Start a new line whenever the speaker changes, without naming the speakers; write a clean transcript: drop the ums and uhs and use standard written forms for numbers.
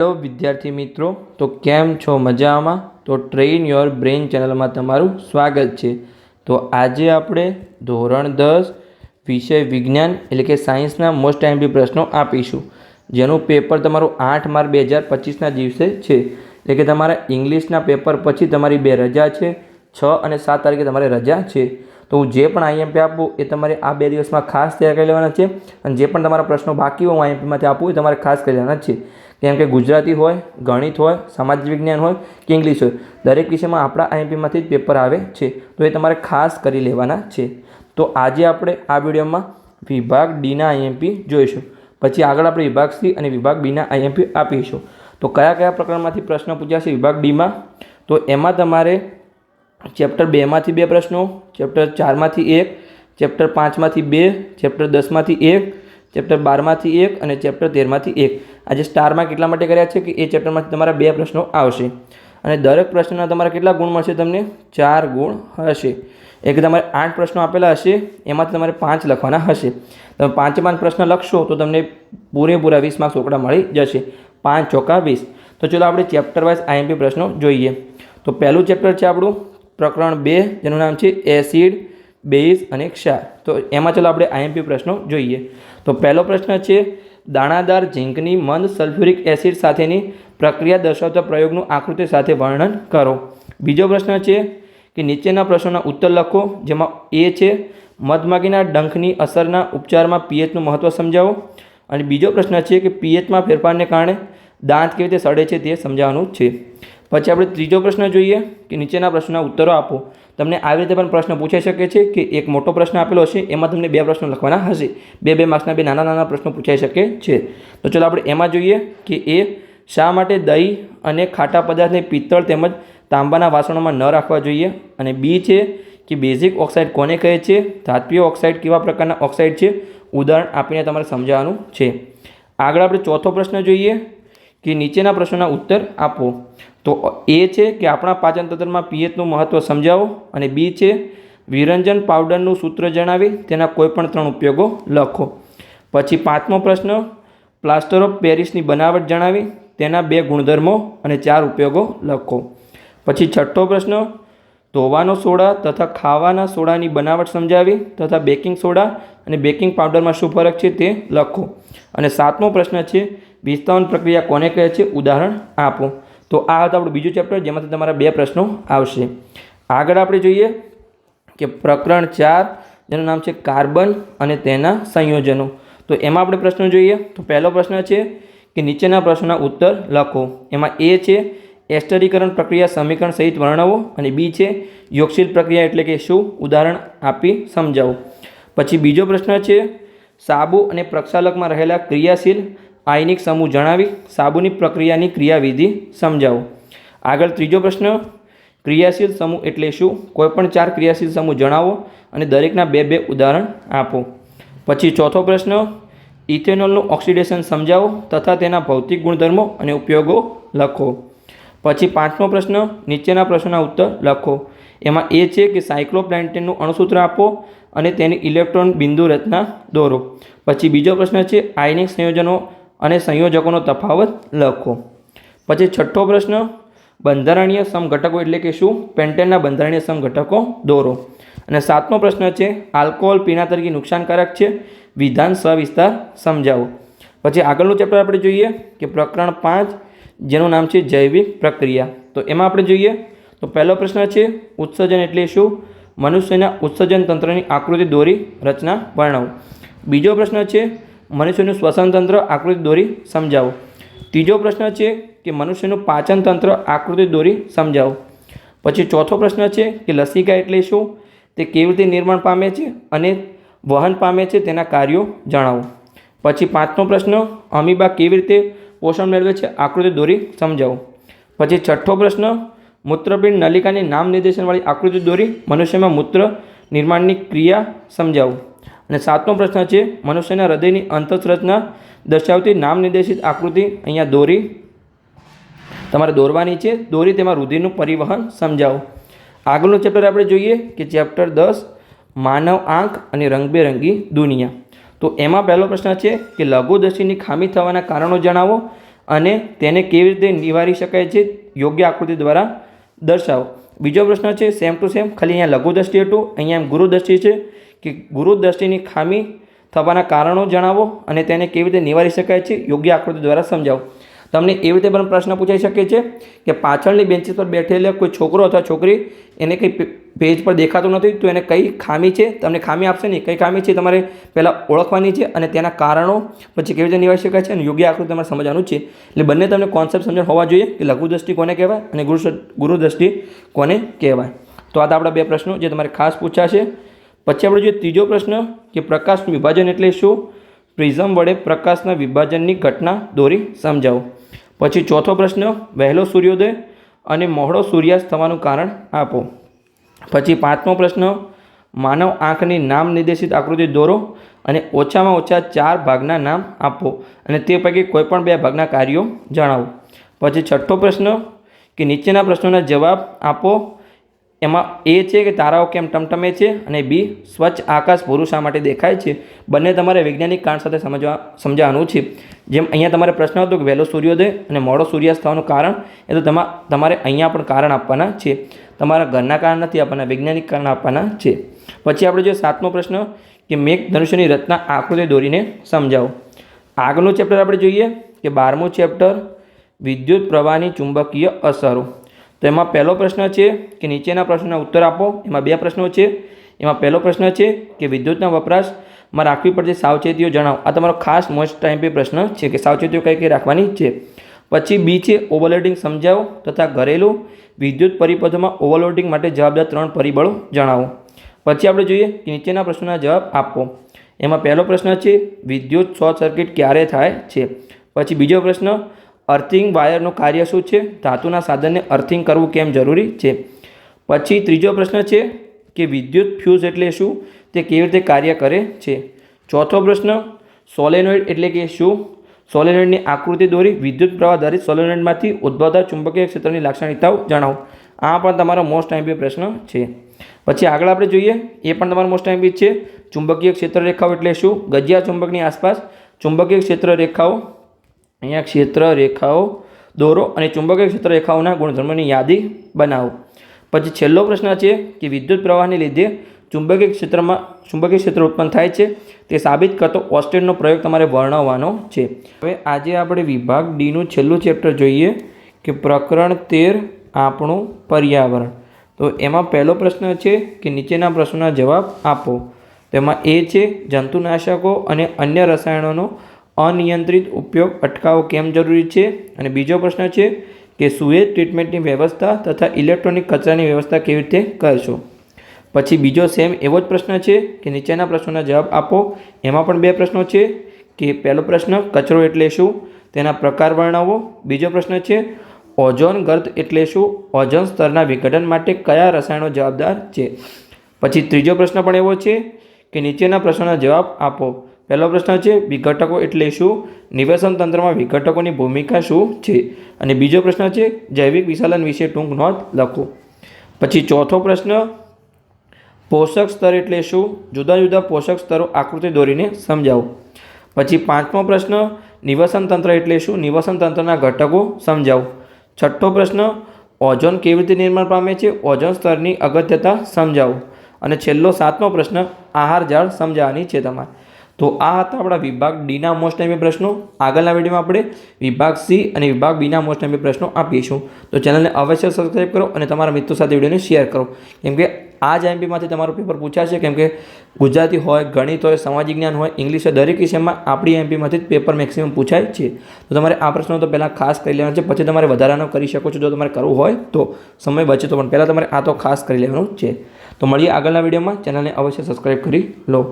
Hello વિદ્યાર્થી મિત્રો, તો કેમ છો? મજામાં? તો ટ્રેન યોર બ્રેઇન ચેનલમાં તમારું સ્વાગત છે. તો આજે આપણે ધોરણ 10 વિષય વિજ્ઞાન એટલે કે સાયન્સના મોસ્ટ આઈએમપી પ્રશ્નો આપીશું, જેનું પેપર તમારું 8 માર્ચ 2025ના દિવસે છે. એટલે કે તમારા ઇંગ્લિશના પેપર પછી તમારી 2 રજા છે. 6 અને 7 તારીખે તમારે રજા છે. તો હું જે પણ આઈએમપી આપું એ તમારે આ 2 દિવસમાં ખાસ તૈયાર કરી લેવાના છે. અને જે પણ તમારા પ્રશ્નો બાકી હોય હું આઈએમપીમાંથી આપું એ તમારે ખાસ કરી લેવાના છે. કેમ કે ગુજરાતી હોય, ગણિત હોય, સામાજિક વિજ્ઞાન હોય કે ઇંગ્લિશ હોય, દરેક વિષયમાં આપણા આઈએમપીમાંથી જ પેપર આવે છે. તો એ તમારે ખાસ કરી લેવાના છે. તો આજે આપણે આ વિડીયોમાં વિભાગ ડીના આઈએમપી જોઈશું. પછી આગળ આપણે વિભાગ સી અને વિભાગ બીના આઈએમપી આપીશું. તો કયા કયા પ્રકરણમાંથી પ્રશ્નો પૂછાશે વિભાગ ડીમાં? તો એમાં તમારે ચેપ્ટર 2માંથી 2 પ્રશ્નો, ચેપ્ટર 4માંથી 1, ચેપ્ટર 5માંથી 2, ચેપ્ટર 10માંથી 1, ચેપ્ટર 12માંથી 1 અને ચેપ્ટર 13માંથી 1. આજે સ્ટારમાં કેટલા માટે કર્યા છે કે એ ચેપ્ટરમાંથી તમારા 2 પ્રશ્નો આવશે. અને દરેક પ્રશ્નના તમારા કેટલા ગુણ મળશે? તમને 4 ગુણ હશે. એટલે કે તમારે 8 પ્રશ્નો આપેલા હશે, એમાંથી તમારે 5 લખવાના હશે. તમે 5 પ્રશ્ન લખશો તો તમને પૂરેપૂરા 20 માર્ક્સ રોકડા મળી જશે. 5 ચોકા 20. તો ચલો આપણે ચેપ્ટર વાઇઝ આઈએમપી પ્રશ્નો જોઈએ. તો પહેલું ચેપ્ટર છે આપણું પ્રકરણ 2, જેનું નામ છે એસિડ, બેઝ અને ક્ષાર. તો એમાં ચલો આપણે આઈએમપી પ્રશ્નો જોઈએ. તો પહેલો પ્રશ્ન છે દાણાદાર ઝીંકની મંદ સલ્ફ્યુરિક એસિડ સાથેની પ્રક્રિયા દર્શાવતા પ્રયોગનું આકૃતિ સાથે વર્ણન કરો. બીજો પ્રશ્ન છે કે નીચેના પ્રશ્નોના ઉત્તર લખો, જેમાં એ છે મધમાખીના ડંખની અસરના ઉપચારમાં પીએચનું મહત્ત્વ સમજાવો. અને બીજો પ્રશ્ન છે કે પીએચમાં ફેરફારને કારણે દાંત કેવી રીતે સડે છે તે સમજાવવાનું છે. પછી આપણે ત્રીજો પ્રશ્ન જોઈએ કે નીચેના પ્રશ્નોના ઉત્તરો આપો. તમને આવી રીતે પણ પ્રશ્ન પૂછાઈ શકે છે કે એક મોટો પ્રશ્ન આપેલો હશે, એમાં તમને 2 પ્રશ્નો લખવાના હશે. 2 માર્ક્સના 2 નાના નાના પ્રશ્નો પૂછાઈ શકે છે. તો ચલો આપણે એમાં જોઈએ કે એ શા માટે દહીં અને ખાટા પદાર્થને પિત્તળ તેમજ તાંબાના વાસણોમાં ન રાખવા જોઈએ. અને બી છે કે બેઝિક ઓક્સાઇડ કોને કહે છે, ધાત્વીય ઓક્સાઇડ કેવા પ્રકારના ઓક્સાઇડ છે, ઉદાહરણ આપીને તમારે સમજાવવાનું છે. આગળ આપણે ચોથો પ્રશ્ન જોઈએ કે નીચેના પ્રશ્નોના ઉત્તર આપો. તો એ છે કે આપણા પાચન તંત્રમાં પીએચનું મહત્ત્વ સમજાવો. અને બી છે વિરંજન પાવડરનું સૂત્ર જણાવી તેના કોઈપણ 3 ઉપયોગો લખો. પછી 5મો પ્રશ્ન પ્લાસ્ટર ઓફ પેરિસની બનાવટ જણાવી તેના 2 ગુણધર્મો અને 4 ઉપયોગો લખો. પછી 6થો પ્રશ્ન ધોવાનો સોડા તથા ખાવાના સોડાની બનાવટ સમજાવી તથા બેકિંગ સોડા અને બેકિંગ પાવડરમાં શું ફરક છે તે લખો. અને 7મો પ્રશ્ન છે વિસ્થાપન પ્રક્રિયા કોને કહે છે, ઉદાહરણ આપો. તો આ હતું આપણું બીજું ચેપ્ટર, જેમાંથી તમારા 2 પ્રશ્નો આવશે. આગળ આપણે જોઈએ કે પ્રકરણ 4, જેનું નામ છે કાર્બન અને તેના સંયોજનો. તો એમાં આપણે પ્રશ્નો જોઈએ. તો પહેલો પ્રશ્ન છે કે નીચેના પ્રશ્નોના ઉત્તર લખો. એમાં એ છે એસ્ટરીકરણ પ્રક્રિયા સમીકરણ સહિત વર્ણવો. અને બી છે યોગશીલ પ્રક્રિયા એટલે કે શું, ઉદાહરણ આપી સમજાવો. પછી બીજો પ્રશ્ન છે સાબુ અને પ્રક્ષાલકમાં રહેલા ક્રિયાશીલ આયનિક સમૂહ જણાવી સાબુની પ્રક્રિયાની ક્રિયાવિધિ સમજાવો. આગળ ત્રીજો પ્રશ્ન ક્રિયાશીલ સમૂહ એટલે શું, કોઈપણ 4 ક્રિયાશીલ સમૂહ જણાવો અને દરેકના 2 ઉદાહરણ આપો. પછી ચોથો પ્રશ્ન ઇથેનોલનું ઓક્સિડેશન સમજાવો તથા તેના ભૌતિક ગુણધર્મો અને ઉપયોગો લખો. પછી 5મો પ્રશ્ન નીચેના પ્રશ્નોના ઉત્તર લખો. એમાં એ છે કે સાયક્લોપ્લાન્ટેનનું અણુસૂત્ર આપો અને તેની ઇલેક્ટ્રોન બિંદુ રચના દોરો. પછી બીજો પ્રશ્ન છે આયનિક સંયોજનો અને સંયોજકોનો તફાવત લખો. પછી 6થો પ્રશ્ન બંધારણીય સમઘટકો એટલે કે શું, પેન્ટેનના બંધારણીય સમઘટકો દોરો. અને 7મો પ્રશ્ન છે આલ્કોહોલ પીણા તરીકે નુકસાનકારક છે, વિધાન સવિસ્તાર સમજાવો. પછી આગળનું ચેપ્ટર આપણે જોઈએ કે પ્રકરણ 5, જેનું નામ છે જૈવિક પ્રક્રિયા. તો એમાં આપણે જોઈએ તો પહેલો પ્રશ્ન છે ઉત્સર્જન એટલે શું, મનુષ્યના ઉત્સર્જન તંત્રની આકૃતિ દોરી રચના વર્ણવો. બીજો પ્રશ્ન છે મનુષ્યનું શ્વસન તંત્ર આકૃતિ દોરી સમજાવો. ત્રીજો પ્રશ્ન છે કે મનુષ્યનું પાચન તંત્ર આકૃતિ દોરી સમજાવો. પછી ચોથો પ્રશ્ન છે કે લસિકા એટલે શું, તે કેવી રીતે નિર્માણ પામે છે અને વહન પામે છે તેના કાર્યો જણાવો. પછી 5મો પ્રશ્ન અમીબા કેવી રીતે પોષણ મેળવે છે, આકૃતિ દોરી સમજાવો. પછી 6થો પ્રશ્ન મૂત્રપિંડ નલિકાની નામ નિર્દેશનવાળી આકૃતિ દોરી મનુષ્યમાં મૂત્ર નિર્માણની ક્રિયા સમજાવો. અને 7મો પ્રશ્ન છે મનુષ્યના હૃદયની અંતઃરચના દર્શાવતી નામ નિર્દેશિત આકૃતિ અહીંયા દોરી તમારે દોરવાની છે, દોરી તેમાં રુધિરનું પરિવહન સમજાવો. આગળનું ચેપ્ટર આપણે જોઈએ કે ચેપ્ટર 10 માનવ આંખ અને રંગબેરંગી દુનિયા. તો એમાં પહેલો પ્રશ્ન છે કે લઘુદૃષ્ટિની ખામી થવાના કારણો જણાવો અને તેને કેવી રીતે નિવારી શકાય છે યોગ્ય આકૃતિ દ્વારા દર્શાવો. બીજો પ્રશ્ન છે સેમ ટુ સેમ, ખાલી અહીંયા લઘુ દ્રષ્ટિ હતું, અહીંયા ગુરુ દ્રષ્ટિ છે કે ગુરુ દ્રષ્ટિની ખામી થવાના કારણો જણાવો અને તેને કેવી રીતે નિવારી શકાય છે યોગ્ય આકૃતિ દ્વારા સમજાવો. તમને એવી રીતે પણ પ્રશ્ન પૂછાઈ શકે છે કે પાછળની બેન્ચીસ પર બેઠેલા કોઈ છોકરો અથવા છોકરી એને કંઈ પેજ પર દેખાતું નથી તો એને કઈ ખામી છે, તમને ખામી આપશે નહીં, કઈ ખામી છે તમારે પહેલાં ઓળખવાની છે અને તેના કારણો પછી કેવી રીતે નિવારી શકાય છે અને યોગ્ય આકૃતિ તમારે સમજવાનું છે. એટલે બંને તમને કોન્સેપ્ટ સમજણ હોવા જોઈએ કે લઘુ દ્રષ્ટિ કોને કહેવાય અને ગુરુ દ્રષ્ટિ કોને કહેવાય. તો આ આપણા બે પ્રશ્નો જે તમારે ખાસ પૂછાશે. પછી આપણે જોઈએ ત્રીજો પ્રશ્ન કે પ્રકાશનું વિભાજન એટલે શું? પ્રિઝમ વડે પ્રકાશના વિભાજનની ઘટના દોરી સમજાવો. પછી ચોથો પ્રશ્ન વહેલો સૂર્યોદય અને મોડો સૂર્યાસ્ત થવાનું કારણ આપો. પછી પાંચમો પ્રશ્ન માનવ આંખની નામ નિર્દેશિત આકૃતિ દોરો અને ઓછામાં ઓછા 4 ભાગના નામ આપો અને તે પૈકી કોઈપણ 2 ભાગના કાર્યો જણાવો. પછી છઠ્ઠો પ્રશ્ન કે નીચેના પ્રશ્નોના જવાબ આપો. એમાં એ છે કે તારાઓ કેમ ટમટમે છે અને બી સ્વચ્છ આકાશ ભૂરું શા માટે દેખાય છે. બંને તમારે વૈજ્ઞાનિક કારણ સાથે સમજાવવાનું છે. જેમ અહીંયા તમારે પ્રશ્ન હતો કે વહેલો સૂર્યોદય અને મોડો સૂર્યાસ્ત થવાનું કારણ, એ તો તમારે અહીંયા પણ કારણ આપવાના છે. તમારા ઘરના કારણ નથી આપવાના, વૈજ્ઞાનિક કારણ આપવાના છે. પછી આપણે જોઈએ સાતમો પ્રશ્ન કે મેઘ ધનુષ્યની રચના આકૃતિ દોરીને સમજાવો. આગળનું ચેપ્ટર આપણે જોઈએ કે 12મું ચેપ્ટર વિદ્યુત પ્રવાહની ચુંબકીય અસરો. તો એમાં પહેલો પ્રશ્ન છે કે નીચેના પ્રશ્નોના ઉત્તર આપો. એમાં 2 પ્રશ્નો છે. એમાં પહેલો પ્રશ્ન છે કે વિદ્યુતના વપરાશમાં રાખવી પડતી સાવચેતીઓ જણાવો. આ તમારો ખાસ મોસ્ટ ટાઈમ પે પ્રશ્ન છે કે સાવચેતીઓ કઈ કઈ રાખવાની છે. પછી બી છે ઓવરલોડિંગ સમજાવો તથા ઘરેલું વિદ્યુત પરિપથોમાં ઓવરલોડિંગ માટે જવાબદાર 3 પરિબળો જણાવો. પછી આપણે જોઈએ કે નીચેના પ્રશ્નોના જવાબ આપો. એમાં પહેલો પ્રશ્ન છે વિદ્યુત શોર્ટ સર્કિટ ક્યારે થાય છે. પછી બીજો પ્રશ્ન અર્થિંગ વાયરનું કાર્ય શું છે? ધાતુના સાધનને અર્થિંગ કરવું કેમ જરૂરી છે. પછી ત્રીજો પ્રશ્ન છે કે વિદ્યુત ફ્યુઝ એટલે શું? તે કેવી રીતે કાર્ય કરે છે. ચોથો પ્રશ્ન સોલેનોઇડ એટલે કે શું? સોલેનોઇડની આકૃતિ દોરી વિદ્યુત પ્રવાહ આધારિત સોલેનોઇડમાંથી ઉદ્ભવતા ચુંબકીય ક્ષેત્રની લાક્ષણિકતાઓ જણાવો. આ પણ તમારો મોસ્ટ ટાઈમ પ્રશ્ન છે. પછી આગળ આપણે જોઈએ એ પણ તમારો મોસ્ટ ટાઈમ છે ચુંબકીય ક્ષેત્ર રેખાઓ એટલે શું? ગજિયા ચુંબકની આસપાસ ચુંબકીય ક્ષેત્ર રેખાઓ, અહીંયા ક્ષેત્ર રેખાઓ દોરો અને ચુંબકીય ક્ષેત્ર રેખાઓના ગુણધર્મોની યાદી બનાવો. પછી છેલ્લો પ્રશ્ન છે કે વિદ્યુત પ્રવાહને લીધે ચુંબકીય ક્ષેત્ર ઉત્પન્ન થાય છે તે સાબિત કરતો ઓસ્ટેનનો પ્રયોગ તમારે વર્ણવવાનો છે. હવે આજે આપણે વિભાગ ડીનું છેલ્લું ચેપ્ટર જોઈએ કે પ્રકરણ 13 આપણું પર્યાવરણ. તો એમાં પહેલો પ્રશ્ન છે કે નીચેના પ્રશ્નોના જવાબ આપો. તેમાં એ છે જંતુનાશકો અને અન્ય રસાયણોનો અનિયંત્રિત ઉપયોગ અટકાવવો કેમ જરૂરી છે. અને બીજો પ્રશ્ન છે કે સુએજ ટ્રીટમેન્ટની વ્યવસ્થા તથા ઇલેક્ટ્રોનિક કચરાની વ્યવસ્થા કેવી રીતે કરશો. પછી બીજો સેમ એવો જ પ્રશ્ન છે કે નીચેના પ્રશ્નોના જવાબ આપો. એમાં પણ 2 પ્રશ્નો છે કે પહેલો પ્રશ્ન કચરો એટલે શું? તેના પ્રકાર વર્ણવો. બીજો પ્રશ્ન છે ઓઝોન ગર્ત એટલે શું? ઓઝોન સ્તરના વિઘટન માટે કયા રસાયણો જવાબદાર છે. પછી ત્રીજો પ્રશ્ન પણ એવો છે કે નીચેના પ્રશ્નોના જવાબ આપો. પહેલો પ્રશ્ન છે વિઘટકો એટલે શું? નિવસન તંત્રમાં વિઘટકોની ભૂમિકા શું છે. અને બીજો પ્રશ્ન છે જૈવિક વિશાલન વિશે ટૂંક નોંધ લખો. પછી ચોથો પ્રશ્ન પોષક સ્તર એટલે શું? જુદા જુદા પોષક સ્તરો આકૃતિ દોરીને સમજાવો. પછી 5મો પ્રશ્ન નિવસન તંત્ર એટલે શું? નિવસન તંત્રના ઘટકો સમજાવો. છઠ્ઠો પ્રશ્ન ઓઝોન કેવી રીતે નિર્માણ પામે છે? ઓઝોન સ્તરની અગત્યતા સમજાવો. અને છેલ્લો 7મો પ્રશ્ન આહાર જાળ સમજાવવાની છે તમારે. તો આ હતા આપણા વિભાગ ડીના મોસ્ટ ટાઈમ પ્રશ્નો. આગળના વિડીયોમાં આપણે વિભાગ સી અને વિભાગ બીના મોસ્ટ ટાઈમ પ્રશ્નો આપીશું. તો ચેનલને અવશ્ય સબસ્ક્રાઈબ કરો અને તમારા મિત્રો સાથે વિડીયોને શેર કરો. કેમકે આ જ એમપીમાંથી તમારું પેપર પૂછાશે. કેમકે ગુજરાતી હોય, ગણિત હોય, સામાજિક જ્ઞાન હોય, ઇંગ્લિશ હોય, દરેક વિષયમાં આપણી એમપીમાંથી જ પેપર મેક્સિમમ પૂછાય છે. તો તમારે આ પ્રશ્નો તો પહેલાં ખાસ કરી લેવાનો છે. પછી તમારે વધારાનો કરી શકો છો જો તમારે કરવું હોય તો, સમય બચે તો. પણ પહેલાં તમારે આ તો ખાસ કરી લેવાનું છે. તો મળીએ આગળના વિડીયોમાં. ચેનલને અવશ્ય સબસ્ક્રાઈબ કરી લો.